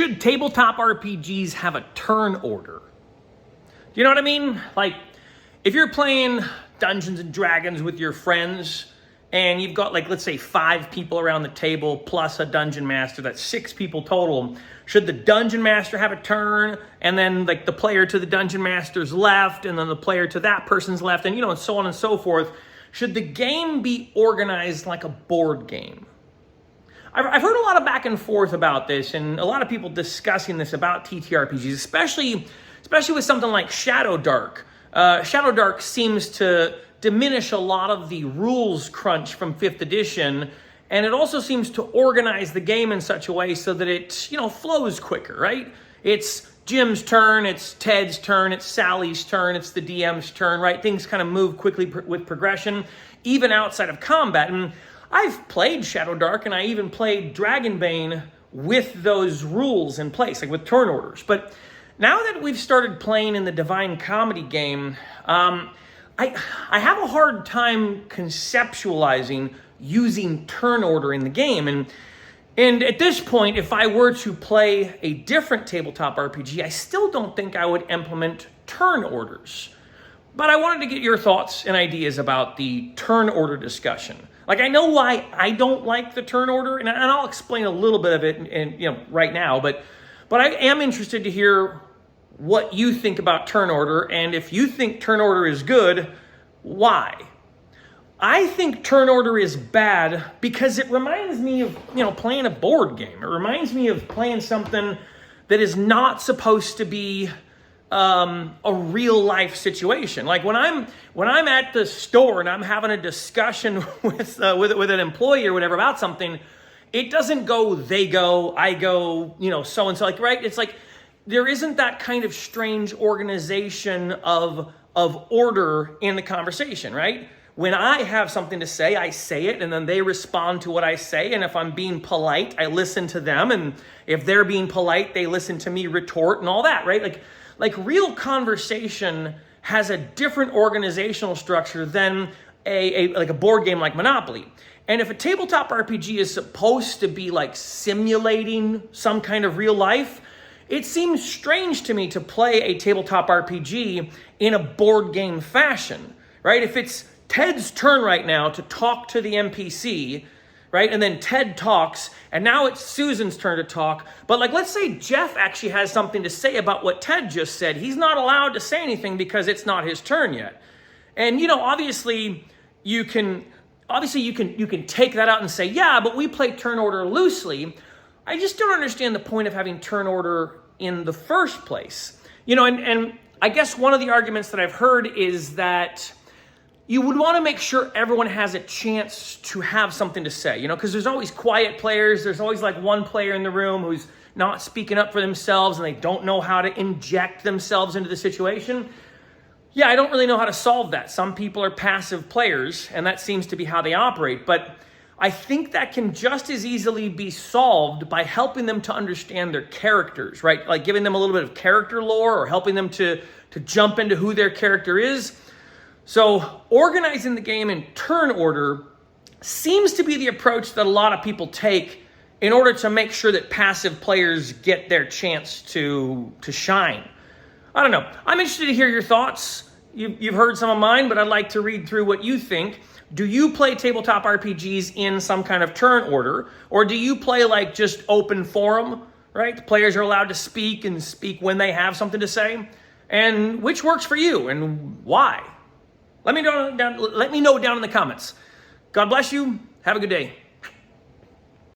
should tabletop RPGs have a turn order? Do you know what I mean? Like, if you're playing Dungeons and Dragons with your friends and you've got, like, let's say 5 people around the table plus a dungeon master, that's 6 people total. Should the dungeon master have a turn, and then like the player to the dungeon master's left, and then the player to that person's left, and and so on and so forth? Should the game be organized like a board game? I've heard a lot of back and forth about this, and a lot of people discussing this about TTRPGs, especially with something like Shadow Dark. Shadow Dark seems to diminish a lot of the rules crunch from 5th edition, and it also seems to organize the game in such a way so that it, flows quicker, right? It's Jim's turn, it's Ted's turn, it's Sally's turn, it's the DM's turn, right? Things kind of move quickly with progression, even outside of combat. And I've played Shadow Dark, and I even played Dragonbane with those rules in place, like with turn orders. But now that we've started playing in the Divine Comedy game, I have a hard time conceptualizing using turn order in the game. And at this point, if I were to play a different tabletop RPG, I still don't think I would implement turn orders. But I wanted to get your thoughts and ideas about the turn order discussion. Like, I know why I don't like the turn order, and I'll explain a little bit of it right now, but I am interested to hear what you think about turn order, and if you think turn order is good, why? I think turn order is bad because it reminds me of, playing a board game. It reminds me of playing something that is not supposed to be a real life situation. Like when I'm at the store and I'm having a discussion with an employee or whatever about something, it doesn't go, they go, I go, so and so, like, right? It's like there isn't that kind of strange organization of order in the conversation, right? When I have something to say, I say it, and then they respond to what I say. And if I'm being polite, I listen to them. And if they're being polite, they listen to me retort and all that, right? Like real conversation has a different organizational structure than a board game like Monopoly. And if a tabletop RPG is supposed to be like simulating some kind of real life, it seems strange to me to play a tabletop RPG in a board game fashion, right? If it's Ted's turn right now to talk to the NPC, right? And then Ted talks, and now it's Susan's turn to talk. But like, let's say Jeff actually has something to say about what Ted just said. He's not allowed to say anything because it's not his turn yet. And, obviously you can take that out and say, yeah, but we play turn order loosely. I just don't understand the point of having turn order in the first place. And I guess one of the arguments that I've heard is that you would want to make sure everyone has a chance to have something to say, because there's always quiet players. There's always like one player in the room who's not speaking up for themselves and they don't know how to inject themselves into the situation. Yeah, I don't really know how to solve that. Some people are passive players, and that seems to be how they operate. But I think that can just as easily be solved by helping them to understand their characters, right? Like giving them a little bit of character lore or helping them to jump into who their character is. So organizing the game in turn order seems to be the approach that a lot of people take in order to make sure that passive players get their chance to shine. I don't know. I'm interested to hear your thoughts. You've heard some of mine, but I'd like to read through what you think. Do you play tabletop RPGs in some kind of turn order? Or do you play like just open forum, right? The players are allowed to speak and speak when they have something to say. And which works for you and why? Let me know down in the comments. God bless you. Have a good day.